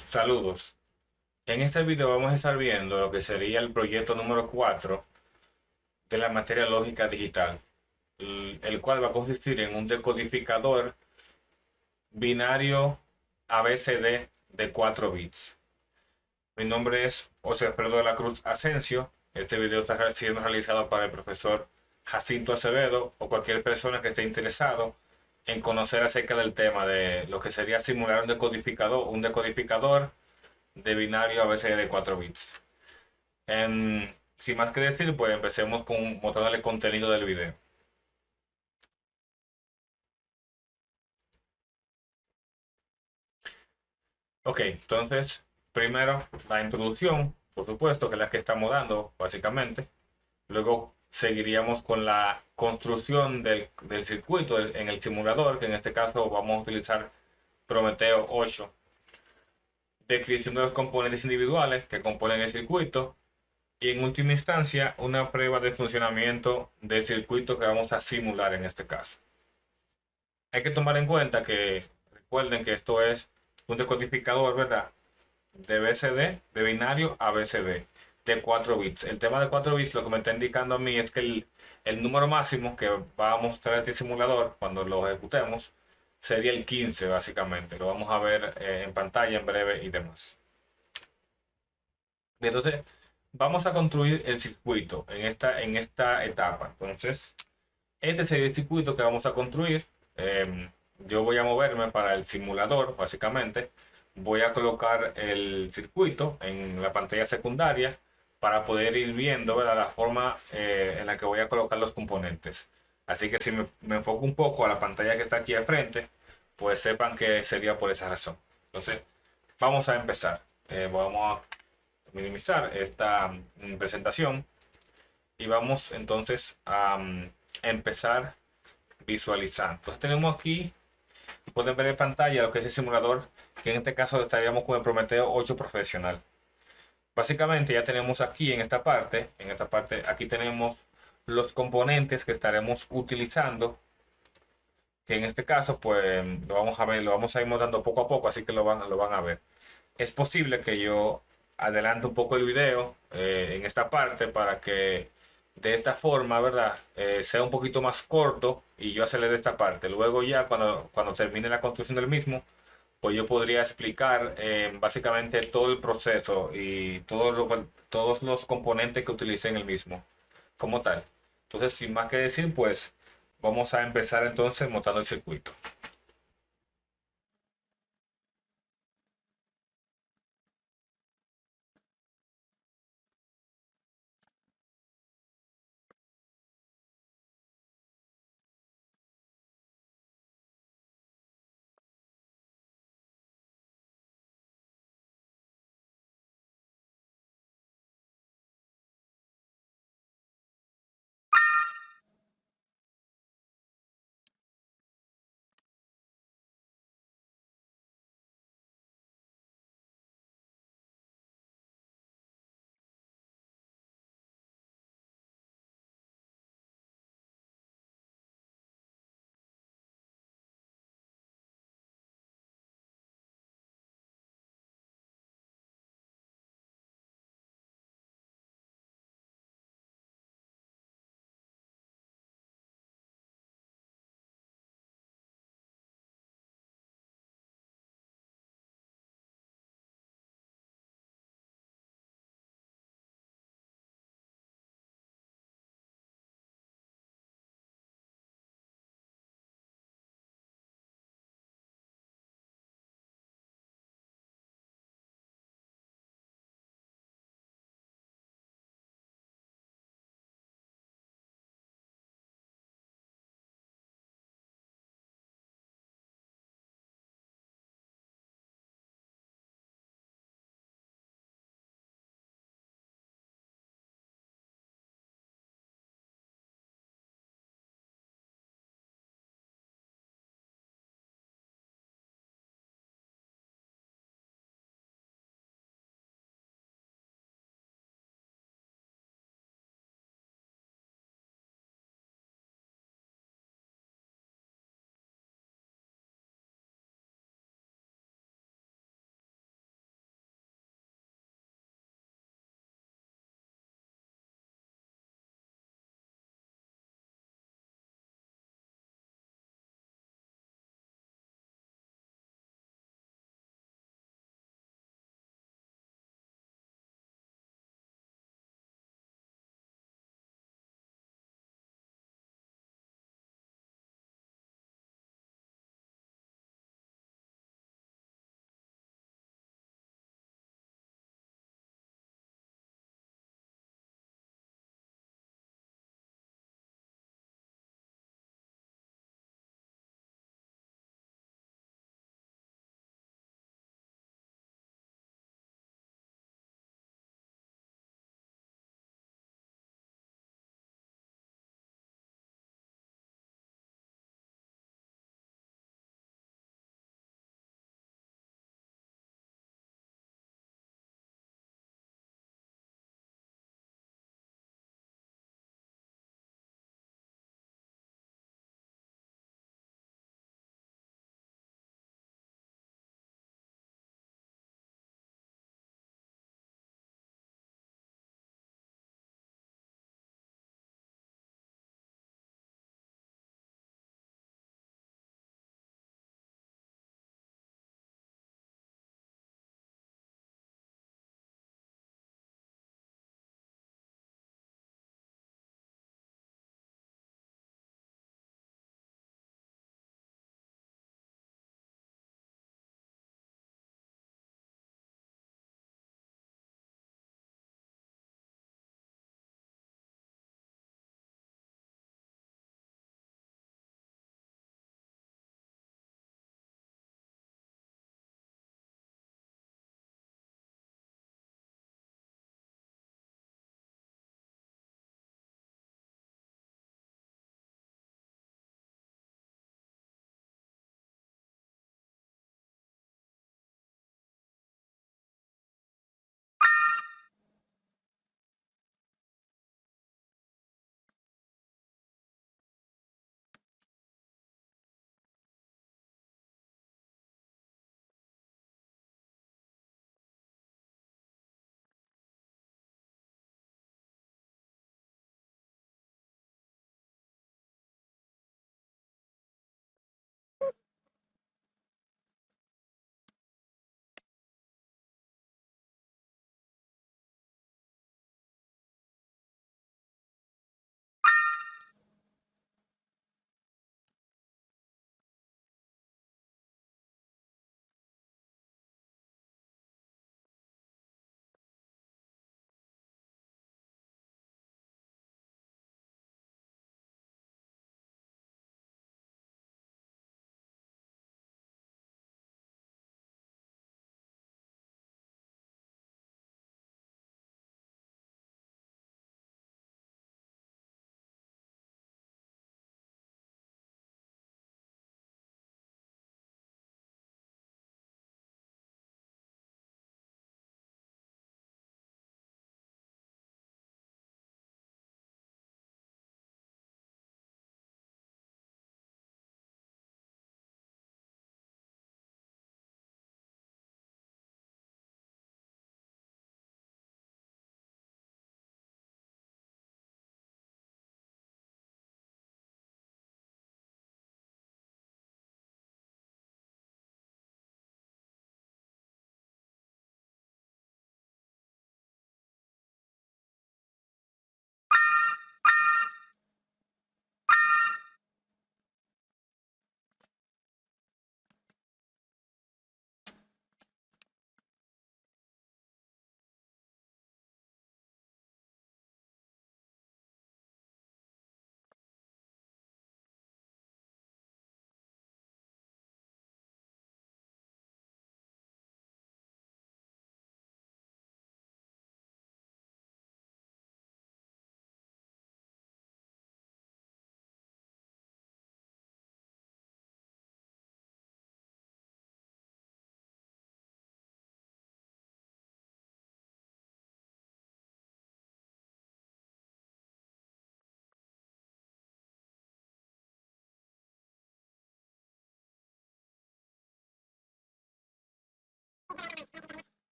Saludos. En este video vamos a estar viendo lo que sería el proyecto número 4 de la materia lógica digital, el cual va a consistir en un decodificador binario ABCD de 4 bits. Mi nombre es José Alfredo de la Cruz Asensio. Este video está siendo realizado para el profesor Jacinto Acevedo o cualquier persona que esté interesado en conocer acerca del tema de lo que sería simular un decodificador de binario ABCD de 4 bits. Sin más que decir, pues empecemos con mostrándole el contenido del video. Ok, entonces, primero la introducción, por supuesto, que es la que estamos dando, básicamente. Luego seguiríamos con la construcción del circuito en el simulador, que en este caso vamos a utilizar Prometeo 8. Descripción de los componentes individuales que componen el circuito. Y en última instancia, una prueba de funcionamiento del circuito que vamos a simular en este caso. Hay que tomar en cuenta que recuerden que esto es un decodificador, ¿verdad? De BCD, de binario a BCD, de 4 bits. El tema de 4 bits lo que me está indicando a mí es que el número máximo que va a mostrar este simulador cuando lo ejecutemos sería el 15 básicamente. Lo vamos a ver en pantalla en breve y demás. Entonces, vamos a construir el circuito en esta etapa. Entonces, este sería el circuito que vamos a construir. Yo voy a moverme para el simulador, básicamente. Voy a colocar el circuito en la pantalla secundaria para poder ir viendo, ¿verdad?, la forma en la que voy a colocar los componentes. Así que si me enfoco un poco a la pantalla que está aquí al frente, pues sepan que sería por esa razón. Entonces, vamos a empezar. Vamos a minimizar esta presentación y vamos entonces a empezar visualizando. Entonces tenemos aquí, pueden ver en pantalla lo que es el simulador, que en este caso estaríamos con el Prometeo 8 profesional. Básicamente ya tenemos aquí en esta parte, aquí tenemos los componentes que estaremos utilizando, que en este caso pues lo vamos a ver, lo vamos a ir mostrando poco a poco, así que lo van a ver. Es posible que yo adelante un poco el video en esta parte para que de esta forma, ¿verdad? Sea un poquito más corto y yo acelere esta parte. Luego ya cuando termine la construcción del mismo, pues yo podría explicar básicamente todo el proceso y todos los componentes que utilicé en el mismo como tal. Entonces, sin más que decir, pues vamos a empezar entonces montando el circuito.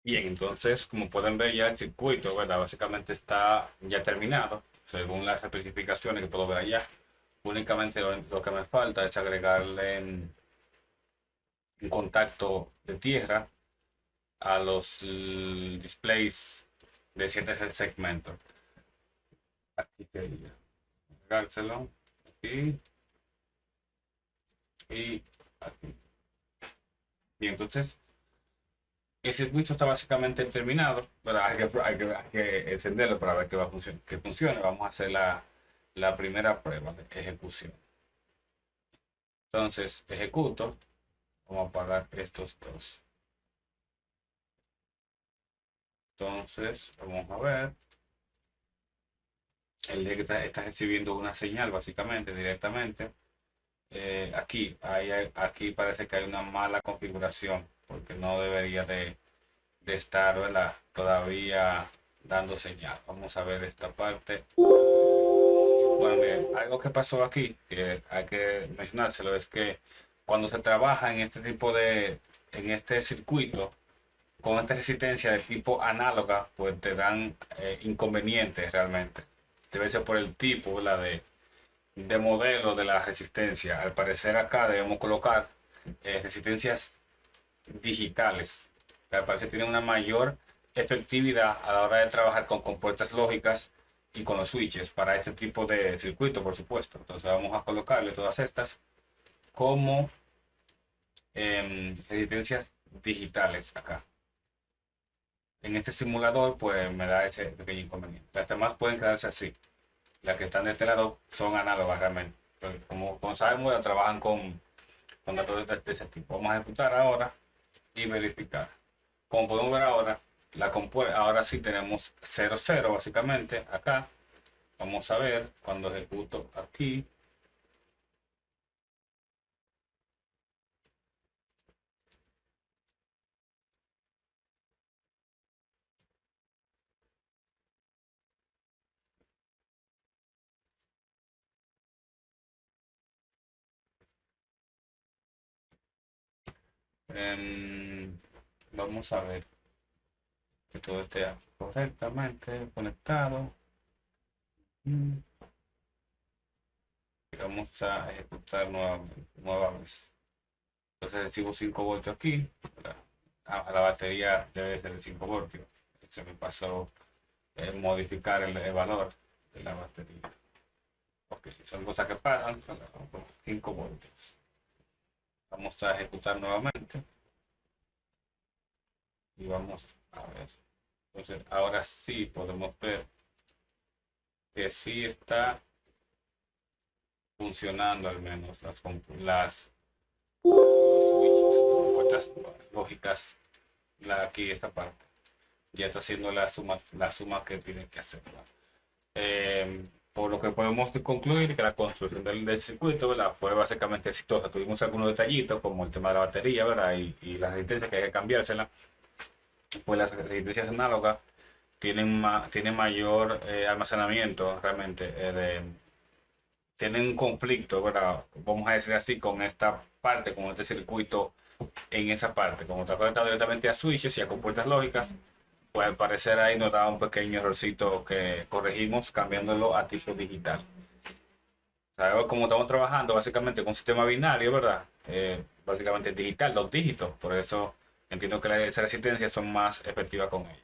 Bien, entonces, como pueden ver ya el circuito, ¿verdad? Básicamente está ya terminado, según las especificaciones que puedo ver allá. Únicamente lo que me falta es agregarle un contacto de tierra a los displays de ciertos segmentos. Aquí quería agregárselo, aquí y aquí. Bien, entonces el circuito está básicamente terminado, pero hay que encenderlo para ver que va a funcionar, que funcione. Vamos a hacer la primera prueba de ejecución. Entonces, ejecuto. Vamos a apagar estos dos. Entonces, vamos a ver. El día que está recibiendo una señal básicamente directamente. Aquí parece que hay una mala configuración porque no debería de estar, ¿verdad? Todavía dando señal. Vamos a ver esta parte. Bueno, miren, algo que pasó aquí, que hay que mencionárselo, es que cuando se trabaja en este tipo en este circuito, con esta resistencia de tipo análoga, pues te dan inconvenientes realmente. Debe ser por el tipo, ¿verdad? De modelo de la resistencia. Al parecer acá debemos colocar resistencias digitales, que al parecer tienen una mayor efectividad a la hora de trabajar con compuertas lógicas y con los switches para este tipo de circuito, por supuesto. Entonces vamos a colocarle todas estas como resistencias digitales acá. En este simulador, pues me da ese pequeño inconveniente. Las demás pueden quedarse así. Las que están de este lado son análogas realmente. Pero como sabemos, ya trabajan con datos de ese tipo. Vamos a ejecutar ahora y verificar. Como podemos ver ahora, ahora sí tenemos 0,0 básicamente acá. Vamos a ver cuando ejecuto aquí. em, Vamos a ver que todo esté correctamente conectado. Mm, y vamos a ejecutar nueva vez. Entonces recibo 5 voltios aquí. La batería debe ser de 5 voltios. Se me pasó modificar el valor de la batería. Ok, son cosas que pasan. 5 voltios. Vamos a ejecutar nuevamente. Y vamos a ver. Entonces ahora sí podemos ver que sí está funcionando al menos las switches, compuertas lógicas. Aquí esta parte. Ya está haciendo la suma que tiene que hacer. Por lo que podemos concluir que la construcción del circuito, ¿verdad? Fue básicamente exitosa. Tuvimos algunos detallitos como el tema de la batería, ¿verdad? Y la resistencia que hay que cambiársela. Pues las resistencias análogas tienen mayor almacenamiento realmente. Tienen un conflicto, ¿verdad? Vamos a decir así, con esta parte, con este circuito en esa parte. Como está conectado directamente a switches y a compuertas lógicas, pues al parecer ahí nos da un pequeño errorcito que corregimos cambiándolo a tipo digital. ¿Sabes? Como estamos trabajando básicamente con un sistema binario, ¿verdad? Básicamente digital, dos dígitos. Por eso entiendo que las resistencias son más efectivas con ello.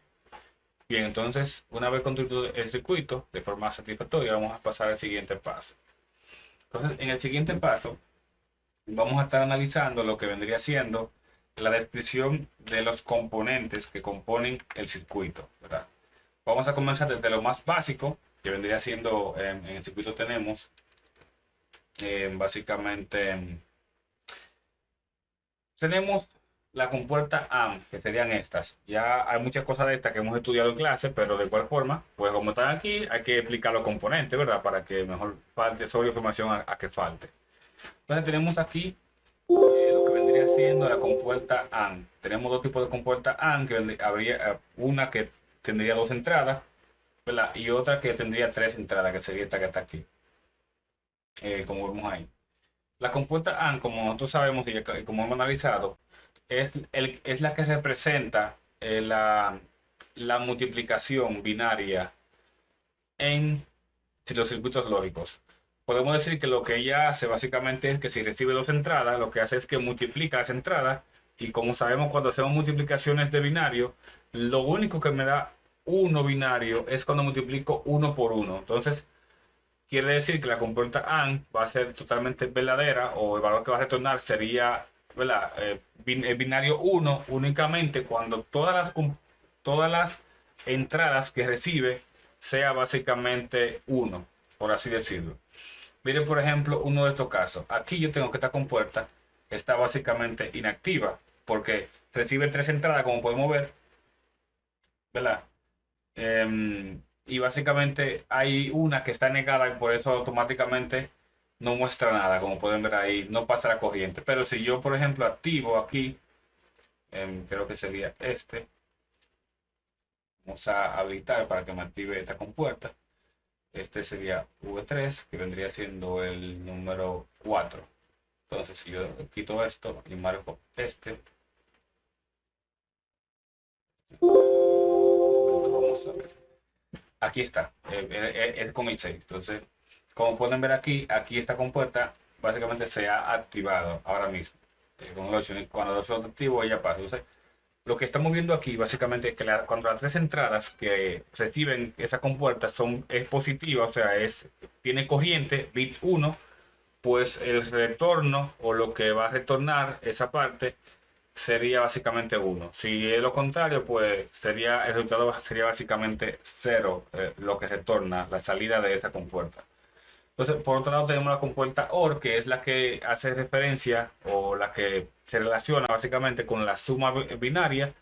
Bien, entonces, una vez construido el circuito de forma satisfactoria, vamos a pasar al siguiente paso. Entonces, en el siguiente paso, vamos a estar analizando lo que vendría siendo la descripción de los componentes que componen el circuito, ¿verdad? Vamos a comenzar desde lo más básico, que vendría siendo, en el circuito tenemos básicamente, tenemos la compuerta AND, que serían estas. Ya hay muchas cosas de estas que hemos estudiado en clase, pero de igual forma, pues como están aquí, hay que explicar los componentes, ¿verdad? Para que mejor falte sobre información a que falte. Entonces tenemos aquí lo que vendría siendo la compuerta AND. Tenemos dos tipos de compuerta AND, que habría una que tendría dos entradas, ¿verdad? Y otra que tendría tres entradas, que sería esta que está aquí, como vemos ahí. La compuerta AND, como nosotros sabemos y como hemos analizado, es la que representa la multiplicación binaria en los circuitos lógicos. Podemos decir que lo que ella hace básicamente es que si recibe dos entradas, lo que hace es que multiplica las entradas y como sabemos cuando hacemos multiplicaciones de binario, lo único que me da uno binario es cuando multiplico uno por uno. Entonces, quiere decir que la compuerta AND va a ser totalmente verdadera o el valor que va a retornar sería, ¿verdad? El binario 1 únicamente cuando todas las entradas que recibe sea básicamente 1, por así decirlo. Miren, por ejemplo, uno de estos casos. Aquí yo tengo que esta compuerta está básicamente inactiva porque recibe tres entradas, como podemos ver, ¿verdad? Y básicamente hay una que está negada y por eso automáticamente no muestra nada, como pueden ver ahí, no pasa la corriente. Pero si yo, por ejemplo, activo aquí, creo que sería este, vamos a habilitar para que me active esta compuerta. Este sería V3, que vendría siendo el número 4. Entonces, si yo quito esto y marco este, vamos a ver. Aquí está, es con el 6. Entonces, como pueden ver aquí, aquí esta compuerta básicamente se ha activado ahora mismo. Cuando lo activo, ella pasa. Entonces, lo que estamos viendo aquí básicamente es que cuando las tres entradas que reciben esa compuerta es positiva, o sea, tiene corriente, bit 1, pues el retorno o lo que va a retornar esa parte sería básicamente 1. Si es lo contrario, pues el resultado sería básicamente 0, lo que retorna la salida de esa compuerta. Entonces, por otro lado, tenemos la compuerta OR, que es la que hace referencia o la que se relaciona básicamente con la suma binaria,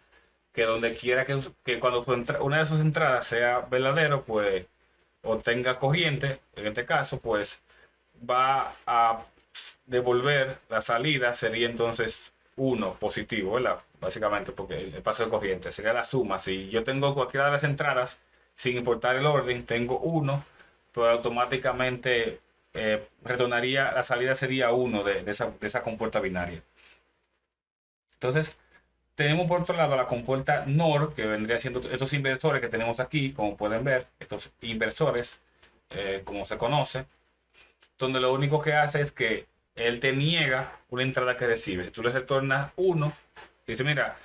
que donde quiera que cuando una de sus entradas sea verdadero, pues, o tenga corriente, en este caso, pues, va a devolver la salida, sería entonces 1 positivo, ¿verdad? Básicamente, porque el paso de corriente sería la suma. Si yo tengo cualquiera de las entradas, sin importar el orden, tengo 1, pues automáticamente retornaría, la salida sería 1 de esa compuerta binaria. Entonces, tenemos por otro lado la compuerta NOR, que vendría siendo estos inversores que tenemos aquí, como pueden ver, estos inversores, como se conoce, donde lo único que hace es que él te niega una entrada que recibe. Si tú le retornas 1, dice, mira,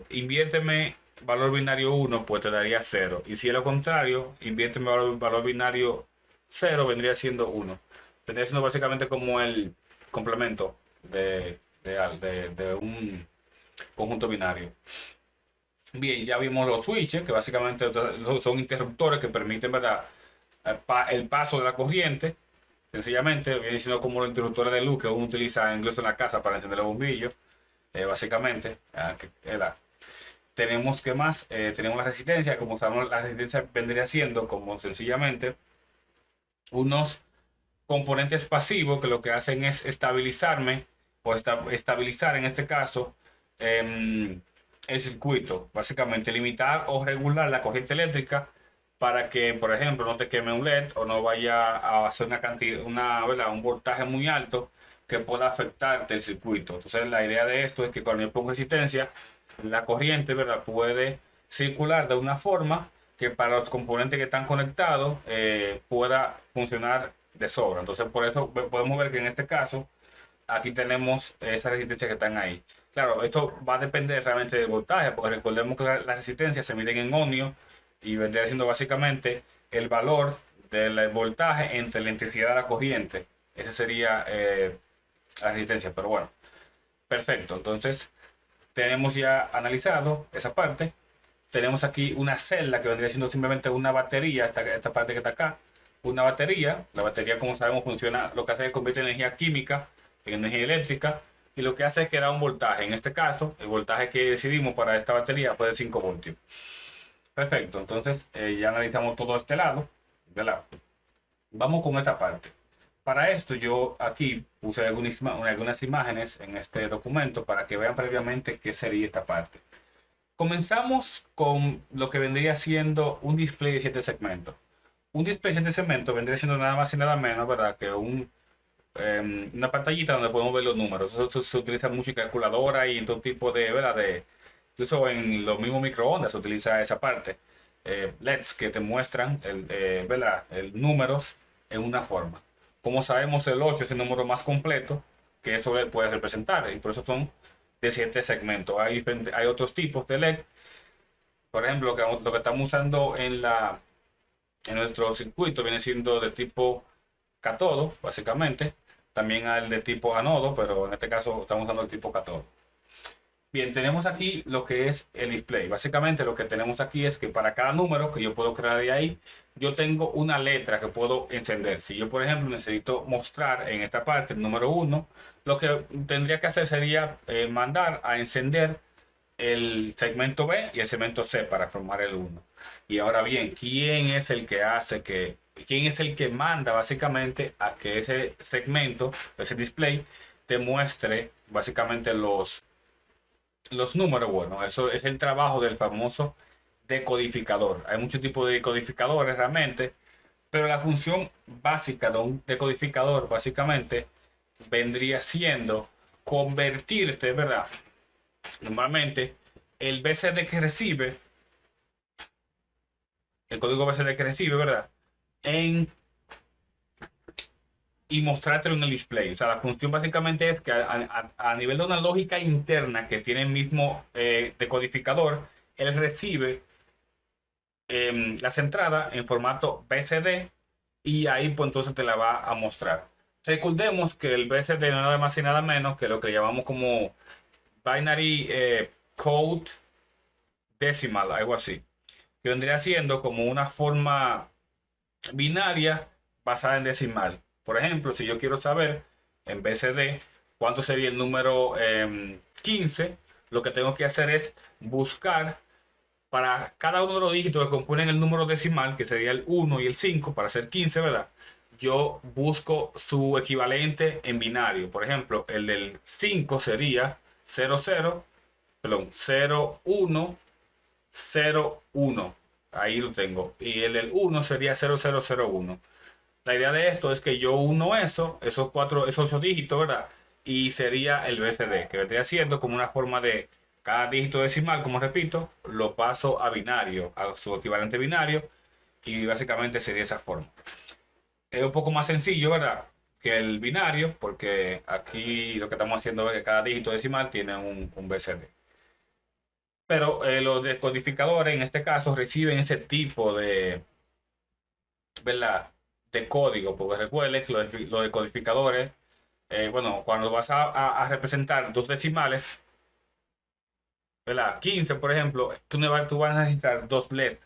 inviérteme valor binario 1, pues te daría 0. Y si es lo contrario, inviérteme valor binario 0, vendría siendo 1. Vendría siendo básicamente como el complemento de un conjunto binario. Bien, ya vimos los switches, que básicamente son interruptores que permiten, ¿verdad?, el paso de la corriente. Sencillamente viene siendo como los interruptores de luz que uno utiliza incluso en la casa para encender los bombillos. Básicamente, tenemos que más, tenemos la resistencia. Como sabemos, la resistencia vendría siendo como sencillamente unos componentes pasivos que lo que hacen es estabilizarme o estabilizar en este caso el circuito, básicamente limitar o regular la corriente eléctrica para que, por ejemplo, no te queme un LED o no vaya a hacer una cantidad, ¿verdad?, un voltaje muy alto que pueda afectarte el circuito. Entonces, la idea de esto es que cuando yo pongo resistencia, la corriente, ¿verdad?, puede circular de una forma que para los componentes que están conectados pueda funcionar de sobra. Entonces, por eso podemos ver que en este caso, aquí tenemos esa resistencia que están ahí. Claro, esto va a depender realmente del voltaje, porque recordemos que las resistencias se miden en ohmios y vendría siendo básicamente el valor del voltaje entre la intensidad de la corriente. Esa sería la resistencia, pero bueno, perfecto. Entonces, tenemos ya analizado esa parte. Tenemos aquí una celda que vendría siendo simplemente una batería, esta parte que está acá, una batería. La batería, como sabemos, funciona, lo que hace es convertir energía química en energía eléctrica y lo que hace es que da un voltaje. En este caso, el voltaje que decidimos para esta batería fue de 5 voltios. Perfecto, entonces ya analizamos todo este lado, ¿verdad? Vamos con esta parte. Para esto yo aquí puse algunas imágenes en este documento para que vean previamente qué sería esta parte. Comenzamos con lo que vendría siendo un display de 7 segmentos. Un display de 7 segmentos vendría siendo nada más y nada menos, ¿verdad?, que una pantallita donde podemos ver los números. Eso se utiliza mucho en calculadora y en todo tipo de, ¿verdad?, Incluso en los mismos microondas se utiliza esa parte. LEDs que te muestran ¿verdad? El números en una forma. Como sabemos, el 8 es el número más completo que eso puede representar, y por eso son de 7 segmentos. Hay otros tipos de LED. Por ejemplo, lo que estamos usando en nuestro circuito viene siendo de tipo catodo, básicamente. También hay el de tipo anodo, pero en este caso estamos usando el tipo catodo. Bien, tenemos aquí lo que es el display. Básicamente lo que tenemos aquí es que para cada número que yo puedo crear de ahí, yo tengo una letra que puedo encender. Si yo, por ejemplo, necesito mostrar en esta parte el número 1, lo que tendría que hacer sería mandar a encender el segmento B y el segmento C para formar el 1. Y ahora bien, ¿quién es el que quién es el que manda básicamente a que ese segmento, ese display, te muestre básicamente los números? Bueno, eso es el trabajo del famoso decodificador. Hay muchos tipos de decodificadores realmente, pero la función básica de un decodificador básicamente vendría siendo convertirte, ¿verdad? Normalmente el BCD que recibe, el código BCD que recibe, ¿verdad? En y mostrártelo en el display. O sea, la función básicamente es que a nivel de una lógica interna que tiene el mismo decodificador, él recibe las entradas en formato BCD y ahí pues entonces te la va a mostrar. Recordemos que el BCD no es nada más y nada menos que lo que llamamos como Binary Code Decimal, algo así, que vendría siendo como una forma binaria basada en decimal. Por ejemplo, si yo quiero saber en BCD cuánto sería el número 15, lo que tengo que hacer es buscar para cada uno de los dígitos que componen el número decimal, que sería el 1 y el 5, para hacer 15, ¿verdad? Yo busco su equivalente en binario. Por ejemplo, el del 5 sería 00, perdón, 0101. Ahí lo tengo. Y el del 1 sería 0001. La idea de esto es que yo uno esos 8 dígitos, ¿verdad? Y sería el BCD, que vendría siendo como una forma de cada dígito decimal, como repito, lo paso a binario, a su equivalente binario, y básicamente sería esa forma. Es un poco más sencillo, ¿verdad? Que el binario, porque aquí lo que estamos haciendo es que cada dígito decimal tiene un BCD. Pero los decodificadores, en este caso, reciben ese tipo de, ¿verdad? De código, porque recuerden que los decodificadores, bueno, cuando vas a representar dos decimales, ¿verdad? 15, por ejemplo, tú vas a necesitar dos LED,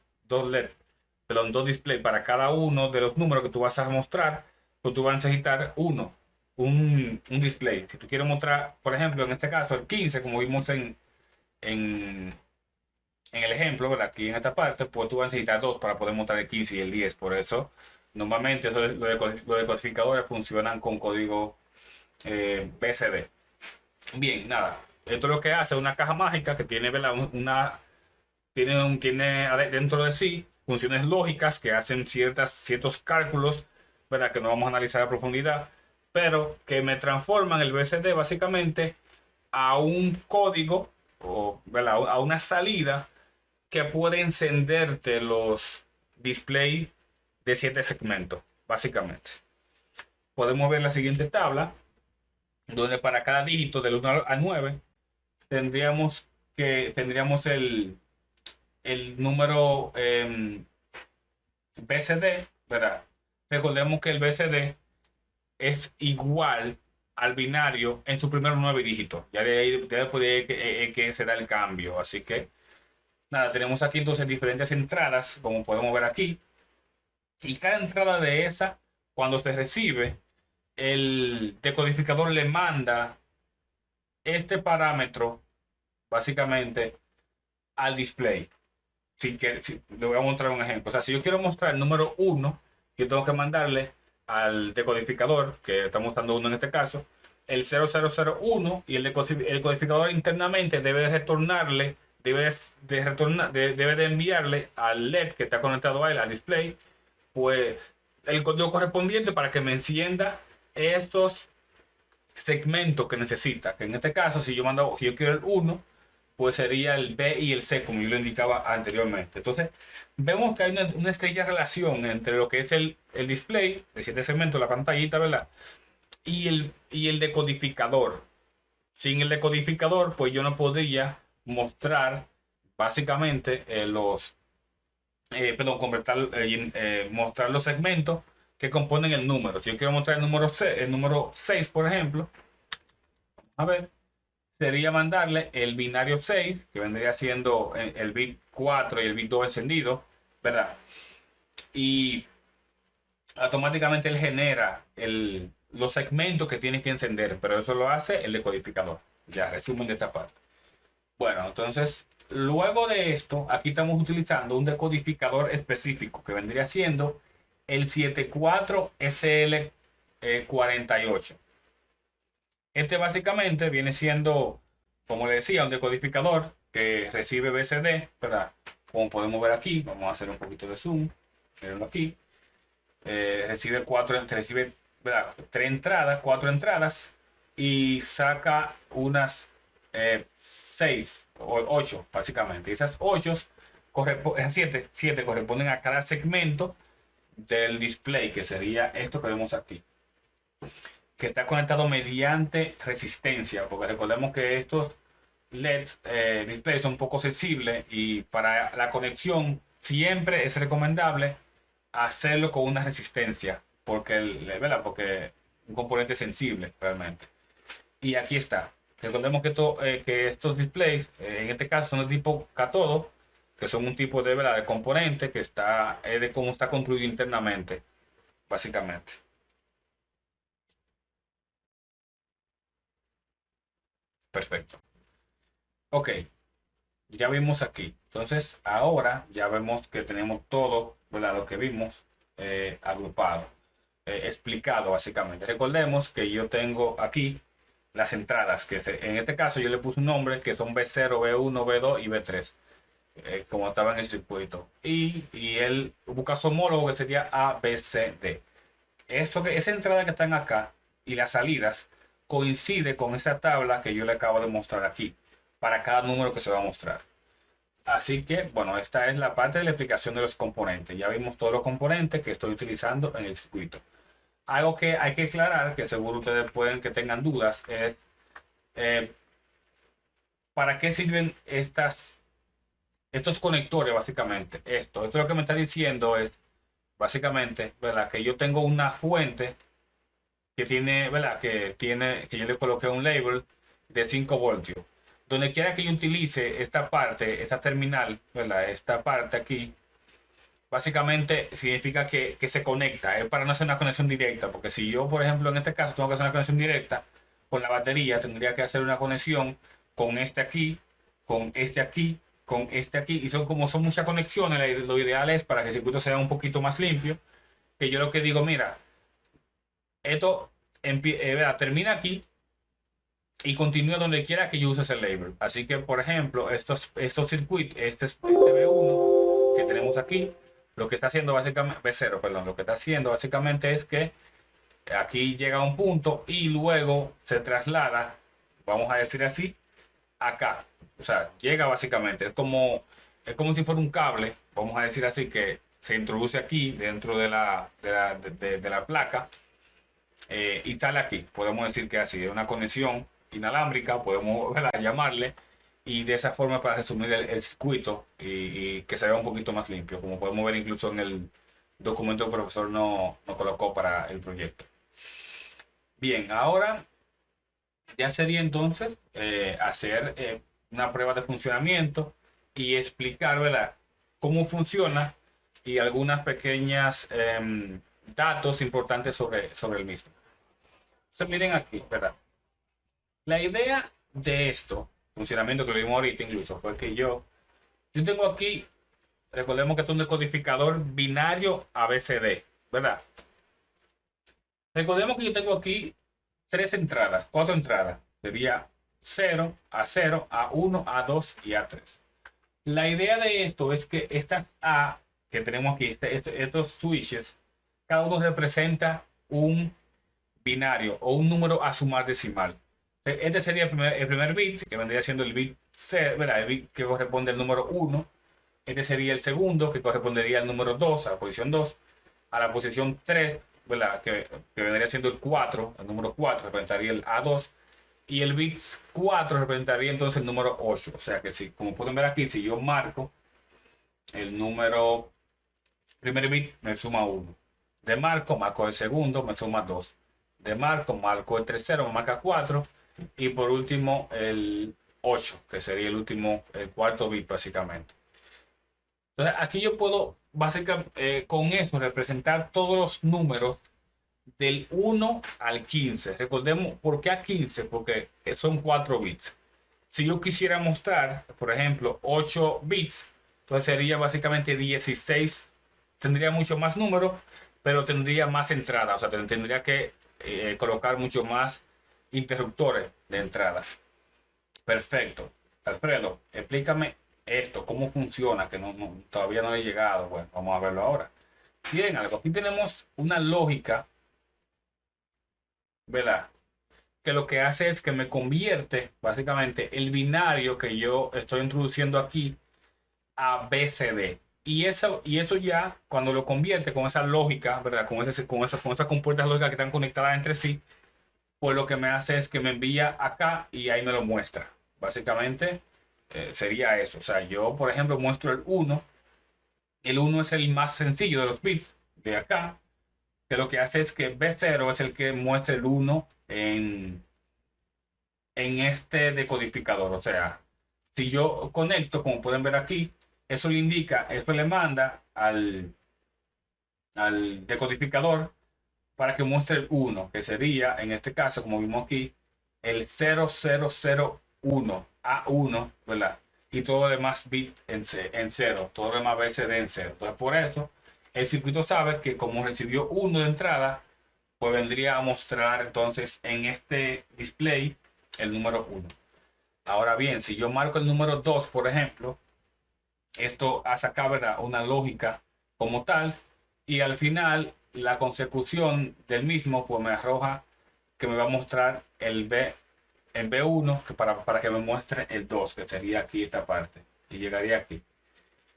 perdón, dos displays para cada uno de los números que tú vas a mostrar, pues tú vas a necesitar un display. Si tú quieres mostrar, por ejemplo, en este caso, el 15, como vimos en, en el ejemplo, ¿verdad? Aquí en esta parte, pues tú vas a necesitar dos para poder mostrar el 15 y el 10. Por eso, normalmente los decodificadores funcionan con código BCD. Bien, nada. Esto es lo que hace una caja mágica que tiene, ¿verdad? Tiene dentro de sí funciones lógicas que hacen ciertos cálculos, ¿verdad? Que no vamos a analizar a profundidad, pero que me transforman el BCD básicamente a un código, o ¿verdad? A una salida que puede encenderte los display de 7 segmentos, básicamente. Podemos ver la siguiente tabla, donde para cada dígito del 1 al 9 tendríamos el número BCD, ¿verdad? Recordemos que el BCD es igual al binario en sus primeros 9 dígitos. Ya de ahí, ya después de ahí que se da el cambio. Así que, nada, tenemos aquí entonces diferentes entradas, como podemos ver aquí. Y cada entrada de esa, cuando se recibe, el decodificador le manda este parámetro, básicamente, al display. Le voy a mostrar un ejemplo. O sea, si yo quiero mostrar el número 1, yo tengo que mandarle al decodificador, que estamos usando uno en este caso, el 0001, y el codificador internamente debe de retornarle, debe de enviarle al LED que está conectado a él, al display, pues el código correspondiente para que me encienda estos segmentos que necesita. Que en este caso, si yo quiero el 1, pues sería el B y el C, como yo lo indicaba anteriormente. Entonces, vemos que hay una estrecha relación entre lo que es el display de 7 segmentos, la pantallita, ¿verdad? Y el decodificador. Sin el decodificador, pues yo no podría mostrar básicamente mostrar los segmentos que componen el número. Si yo quiero mostrar el número 6, por ejemplo, a ver, sería mandarle el binario 6, que vendría siendo el bit 4 y el bit 2 encendido, ¿verdad? Y automáticamente él genera los segmentos que tiene que encender, pero eso lo hace el decodificador. Ya, resumen de esta parte. Bueno, entonces, luego de esto, aquí estamos utilizando un decodificador específico que vendría siendo el 74SL48. Este básicamente viene siendo, como le decía, un decodificador que recibe BCD, ¿verdad? Como podemos ver aquí, vamos a hacer un poquito de zoom, mirenlo aquí. Recibe cuatro entradas y saca unas 6 o 8 básicamente. Y esas 8 siete corresponden a cada segmento del display, que sería esto que vemos aquí, que está conectado mediante resistencia, porque recordemos que estos LEDs displays son un poco sensibles y para la conexión siempre es recomendable hacerlo con una resistencia, ¿verdad? Porque un componente sensible realmente. Y aquí está. Recordemos que estos displays, en este caso, son de tipo cátodo, que son un tipo de, ¿verdad?, de componente que está, de cómo está construido internamente, básicamente. Perfecto. Ok, ya vimos aquí. Entonces, ahora ya vemos que tenemos todo, ¿verdad?, lo que vimos agrupado, explicado básicamente. Recordemos que yo tengo aquí las entradas, en este caso yo le puse un nombre que son B0, B1, B2 y B3, como estaba en el circuito. Y él busca su homólogo que sería A, B, C, D. Esa entrada que están acá y las salidas coincide con esa tabla que yo le acabo de mostrar aquí, para cada número que se va a mostrar. Así que, bueno, esta es la parte de la explicación de los componentes. Ya vimos todos los componentes que estoy utilizando en el circuito. Algo que hay que aclarar, que seguro ustedes pueden que tengan dudas, es eh, ¿para qué sirven estos conectores básicamente? Esto lo que me está diciendo es básicamente, ¿verdad?, que yo tengo una fuente que tiene, ¿verdad?, que yo le coloqué un label de 5 voltios. Donde quiera que yo utilice esta parte, esta terminal, ¿verdad?, esta parte aquí, básicamente significa que se conecta. Es para no hacer una conexión directa, porque si yo, por ejemplo, en este caso tengo que hacer una conexión directa con la batería, tendría que hacer una conexión con este aquí, con este aquí, con este aquí, y son muchas conexiones. Lo ideal es, para que el circuito sea un poquito más limpio, que yo lo que digo, mira, esto termina aquí y continúa donde quiera que yo use ese label. Así que, por ejemplo, estos circuitos, este B1 que tenemos aquí, lo que está haciendo básicamente, B0, perdón, lo que está haciendo básicamente es que aquí llega a un punto y luego se traslada, vamos a decir así, acá. O sea, llega básicamente, es como si fuera un cable, vamos a decir así, que se introduce aquí dentro de la placa, y sale aquí. Podemos decir que así, es una conexión inalámbrica, podemos, ¿verdad?, llamarle, y de esa forma para resumir el circuito y que se vea un poquito más limpio, como podemos ver incluso en el documento que el profesor nos colocó para el proyecto. Bien, ahora ya sería entonces hacer una prueba de funcionamiento y explicar, ¿verdad?, cómo funciona y algunas pequeñas datos importantes sobre el mismo. Entonces, miren aquí, ¿verdad? La idea de esto, funcionamiento que lo vimos ahorita incluso, fue que yo tengo aquí, recordemos que esto es un decodificador binario ABCD, ¿verdad? Recordemos que yo tengo aquí cuatro entradas. Sería 0, A0, A1, A2 y A3. La idea de esto es que estas A que tenemos aquí, estos switches, cada uno representa un binario o un número a sumar decimal. Este sería el primer bit, que vendría siendo el bit 0, ¿verdad? El bit que corresponde al número 1. Este sería el segundo, que correspondería al número 2, a la posición 2. A la posición 3, ¿verdad? Que vendría siendo el 4, el número 4 representaría el A2. Y el bit 4 representaría entonces el número 8. O sea que si, como pueden ver aquí, si yo marco el número, primer bit me suma 1. De marco el segundo, me suma 2. De marco el tercero, me marca 4. Y por último el 8, que sería el último, el cuarto bit básicamente. Entonces aquí yo puedo básicamente con eso representar todos los números del 1 al 15. Recordemos, ¿por qué a 15? Porque son 4 bits. Si yo quisiera mostrar, por ejemplo, 8 bits, entonces sería básicamente 16. Tendría mucho más números, pero tendría más entradas. O sea, tendría que colocar mucho más interruptores de entrada. Perfecto. Alfredo, explícame esto, cómo funciona, que todavía no he llegado. Bueno, vamos a verlo ahora. Bien, algo. Aquí tenemos una lógica, ¿verdad? Que lo que hace es que me convierte básicamente el binario que yo estoy introduciendo aquí a BCD. Y eso ya, cuando lo convierte con esa lógica, ¿verdad? Con esas compuertas lógicas que están conectadas entre sí, pues lo que me hace es que me envía acá y ahí me lo muestra. Básicamente sería eso. O sea, yo, por ejemplo, muestro el 1. El 1 es el más sencillo de los bits de acá, que lo que hace es que B0 es el que muestra el 1 en este decodificador. O sea, si yo conecto, como pueden ver aquí, eso le indica, eso le manda al decodificador para que muestre el 1, que sería, en este caso, como vimos aquí, el 0001 A1, ¿verdad? Y todo lo demás bit en 0, todo lo demás BCD en 0. Entonces, por eso, el circuito sabe que como recibió 1 de entrada, pues vendría a mostrar entonces en este display el número 1. Ahora bien, si yo marco el número 2, por ejemplo, esto hace acá, ¿verdad? Una lógica como tal, y al final la consecución del mismo pues me arroja que me va a mostrar el B en B1 que para que me muestre el 2, que sería aquí esta parte, y llegaría aquí.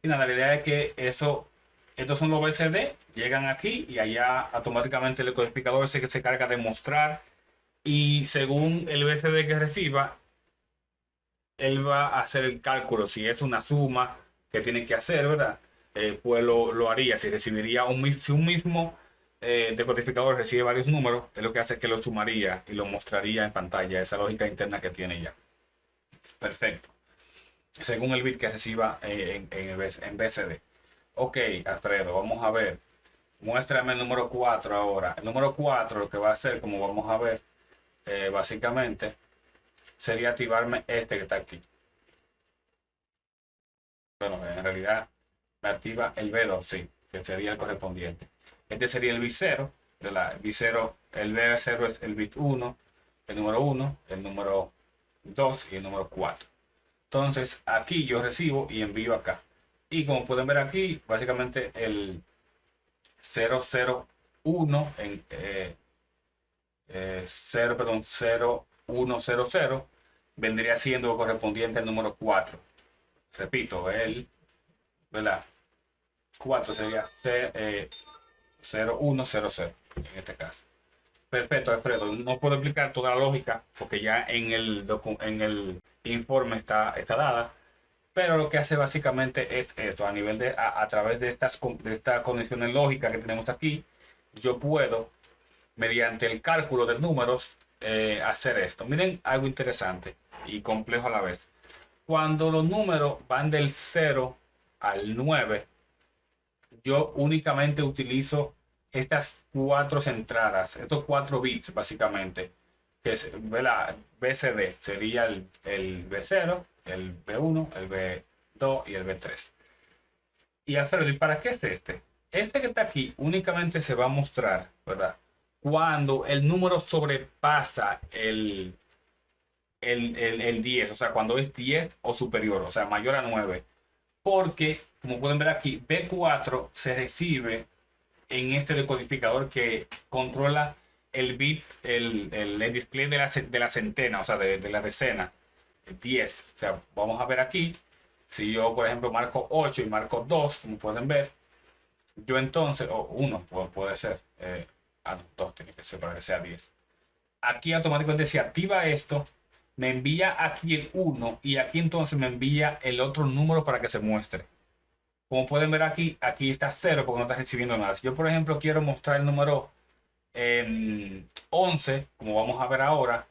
Y nada, la idea es que estos son los BCD, llegan aquí y allá automáticamente el codificador se carga de mostrar, y según el BCD que reciba, él va a hacer el cálculo. Si es una suma que tiene que hacer, ¿verdad? Pues lo haría. Si recibiría si un mismo decodificador recibe varios números, es lo que hace que lo sumaría y lo mostraría en pantalla. Esa lógica interna que tiene ya. Perfecto. Según el bit que reciba en BCD. Ok, Alfredo, vamos a ver. Muéstrame el número 4 ahora. El número 4 lo que va a hacer, como vamos a ver, básicamente, sería activarme este que está aquí. Bueno, en realidad me activa el B2, sí, que sería el correspondiente. Este sería el bit 0, el B0 es el bit 1, el número 1, el número 2 y el número 4. Entonces aquí yo recibo y envío acá. Y como pueden ver aquí, básicamente el 001 en 0, perdón, 0100 vendría siendo correspondiente al número 4. Repito, ¿verdad? 4 sería 0100 en este caso. Perfecto, Alfredo. No puedo explicar toda la lógica porque ya en el informe está dada. Pero lo que hace básicamente es esto. A través de estas condiciones lógicas que tenemos aquí, yo puedo, mediante el cálculo de números, hacer esto. Miren algo interesante y complejo a la vez. Cuando los números van del 0 al 9, yo únicamente utilizo estas 4 entradas, estos 4 bits básicamente, que es la BCD, sería el B0, el B1, el B2 y el B3. Y Alfredo, ¿y para qué es este? Este que está aquí únicamente se va a mostrar, ¿verdad? Cuando el número sobrepasa el 10, o sea, cuando es 10 o superior, o sea, mayor a 9. Porque, como pueden ver aquí, B4 se recibe en este decodificador que controla el bit, el display de la centena, o sea, de la decena, 10. O sea, vamos a ver aquí, si yo, por ejemplo, marco 8 y marco 2, como pueden ver, yo entonces, o 1 puede ser, no, 2 tiene que ser para que sea 10. Aquí automáticamente se activa esto, me envía aquí el 1 y aquí entonces me envía el otro número para que se muestre. Como pueden ver aquí, aquí está 0 porque no está recibiendo nada. Si yo, por ejemplo, quiero mostrar el número 11, como vamos a ver ahora,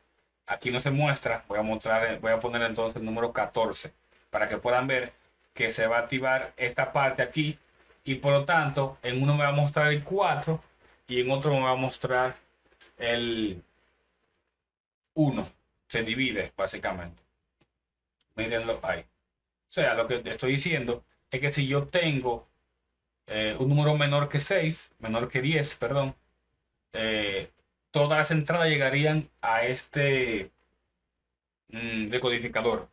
aquí no se muestra. Voy a poner entonces el número 14 para que puedan ver que se va a activar esta parte aquí y por lo tanto en uno me va a mostrar el 4 y en otro me va a mostrar el 1. Se divide básicamente. Mírenlo ahí. O sea, lo que estoy diciendo es que si yo tengo un número menor que 6, menor que 10, perdón, eh, todas las entradas llegarían a este decodificador.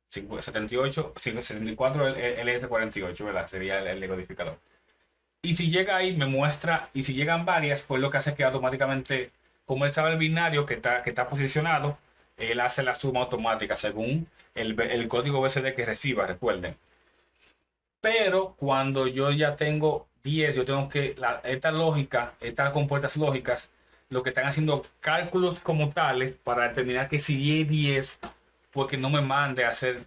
78, 74 LS48, ¿verdad? Sería el decodificador. Y si llega ahí, me muestra, y si llegan varias, pues lo que hace es que automáticamente, como él sabe el binario que está posicionado, él hace la suma automática según el código BCD que reciba, recuerden. Pero cuando yo ya tengo 10, yo tengo que, esta lógica, estas compuertas lógicas, lo que están haciendo cálculos como tales para determinar que si es 10, porque no me mande a hacer,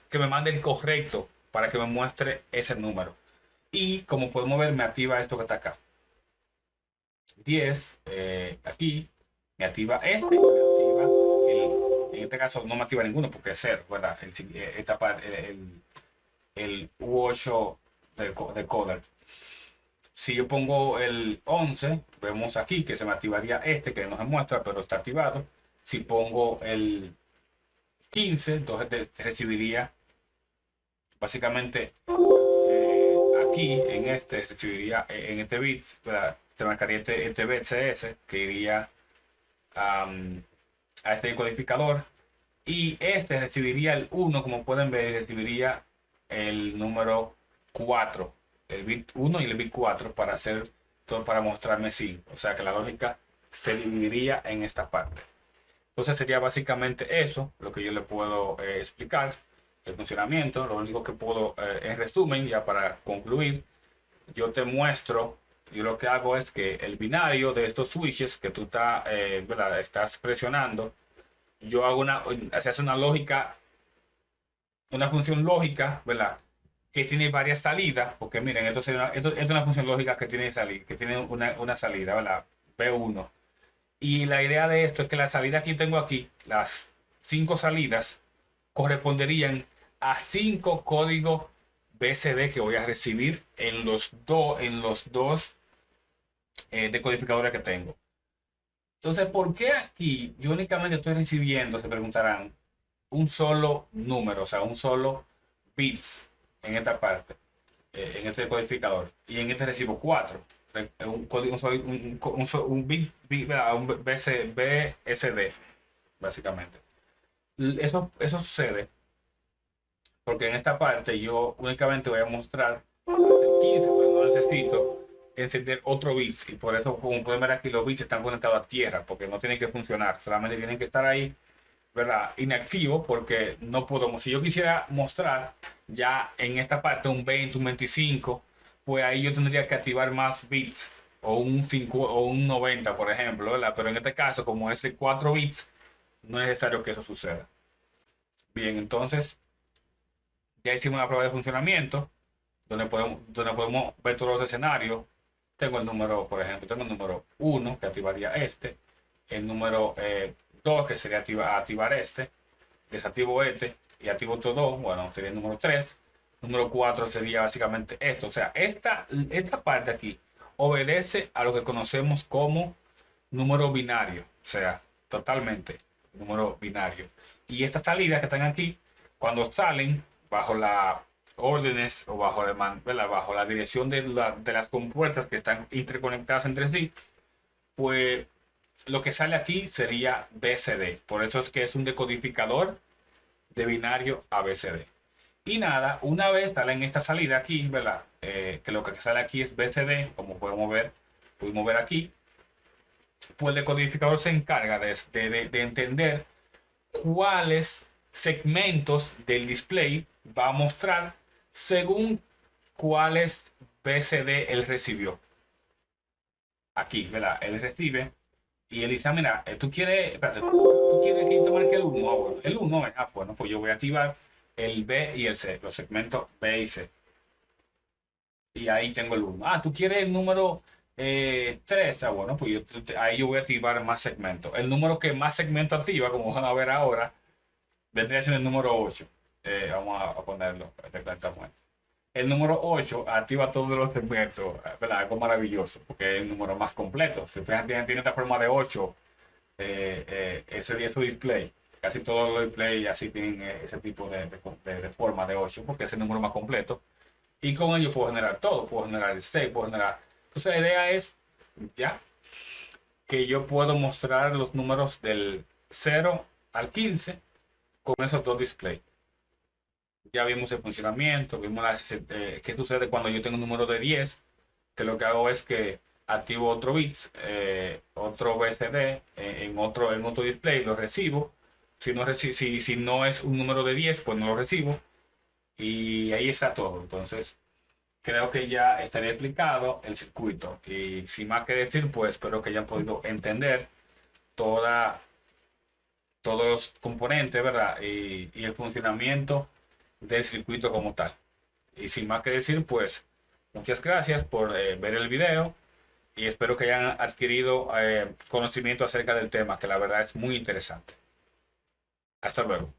que me mande el correcto para que me muestre ese número. Y como podemos ver, me activa esto que está acá. 10, aquí, me activa este, me activa en este caso no me activa ninguno porque es 0, ¿verdad? Esta parte, el U8 del coder. Si yo pongo el 11, vemos aquí que se me activaría este que no se muestra, pero está activado. Si pongo el 15, entonces recibiría básicamente aquí en este, recibiría en este bit, se marcaría este BCS que iría a este decodificador y este recibiría el 1, como pueden ver, recibiría el número 4, el bit 1 y el bit 4 para hacer todo, para mostrarme sí. O sea que la lógica se dividiría en esta parte. Entonces sería básicamente eso lo que yo le puedo explicar, el funcionamiento. Lo único que puedo, en resumen, ya para concluir, yo te muestro, yo lo que hago es que el binario de estos switches que tú estás presionando, yo hago se hace una lógica, una función lógica, ¿verdad? Que tiene varias salidas, porque miren, esto es una función lógica que tiene una salida, ¿verdad? B1. Y la idea de esto es que la salida que tengo aquí, las 5 salidas, corresponderían a 5 códigos BCD que voy a recibir en los dos decodificadores que tengo. Entonces, ¿por qué aquí yo únicamente estoy recibiendo, se preguntarán, un solo número, o sea, un solo bits en esta parte, en este decodificador, y en este recibo 4? Un código, un BSD, básicamente. Eso sucede porque en esta parte yo únicamente voy a mostrar el 15, pues no necesito encender otro bits y por eso, como pueden ver aquí, los bits están conectados a tierra porque no tienen que funcionar, solamente tienen que estar ahí, ¿verdad? Inactivo, porque no puedo, si yo quisiera mostrar ya en esta parte un 20, un 25, pues ahí yo tendría que activar más bits o un 5 o un 90, por ejemplo, ¿verdad? Pero en este caso, como es de 4 bits, no es necesario que eso suceda. Bien, entonces ya hicimos la prueba de funcionamiento donde podemos ver todos los escenarios. Tengo el número, por ejemplo, tengo el número 1 que activaría este, el número 2 que sería activar este, desactivo este y activo otro 2, bueno, sería el número 3, número 4 sería básicamente esto. O sea, esta parte aquí obedece a lo que conocemos como número binario, o sea, totalmente número binario. Y estas salidas que están aquí, cuando salen bajo las órdenes o bajo la dirección de las compuertas que están interconectadas entre sí, pues lo que sale aquí sería BCD. Por eso es que es un decodificador de binario a BCD. Y nada, una vez salen esta salida aquí, ¿verdad? Que lo que sale aquí es BCD, como pudimos ver aquí. pues el decodificador se encarga de entender cuáles segmentos del display va a mostrar según cuáles BCD él recibió. Aquí, ¿verdad? Él recibe y él dice, mira, tú quieres, espérate, tú quieres que yo te marque el 1. Bueno, el 1 es, bueno, pues yo voy a activar el B y el C, los segmentos B y C. Y ahí tengo el 1. Tú quieres el número 3. Bueno, pues ahí yo voy a activar más segmentos. El número que más segmentos activa, como van a ver ahora, vendría siendo el número 8. Vamos a ponerlo exactamente. El número 8 activa todos los segmentos, ¿verdad? Algo maravilloso, porque es el número más completo. Si ustedes tiene esta forma de 8, ese display. Casi todos los displays así tienen ese tipo de forma de 8, porque es el número más completo. Y con ello puedo generar todo, puedo generar el 6, puedo generar... Entonces la idea es, ya, que yo puedo mostrar los números del 0 al 15 con esos dos displays. Ya vimos el funcionamiento, vimos qué sucede cuando yo tengo un número de 10, que lo que hago es que activo otro bits, otro BCD en otro display, lo recibo. Si no es un número de 10, pues no lo recibo. Y ahí está todo. Entonces, creo que ya estaría explicado el circuito. Y sin más que decir, pues espero que hayan podido entender toda, todos los componentes, ¿verdad? Y el funcionamiento del circuito como tal. Y sin más que decir, pues muchas gracias por ver el video y espero que hayan adquirido conocimiento acerca del tema, que la verdad es muy interesante. Hasta luego.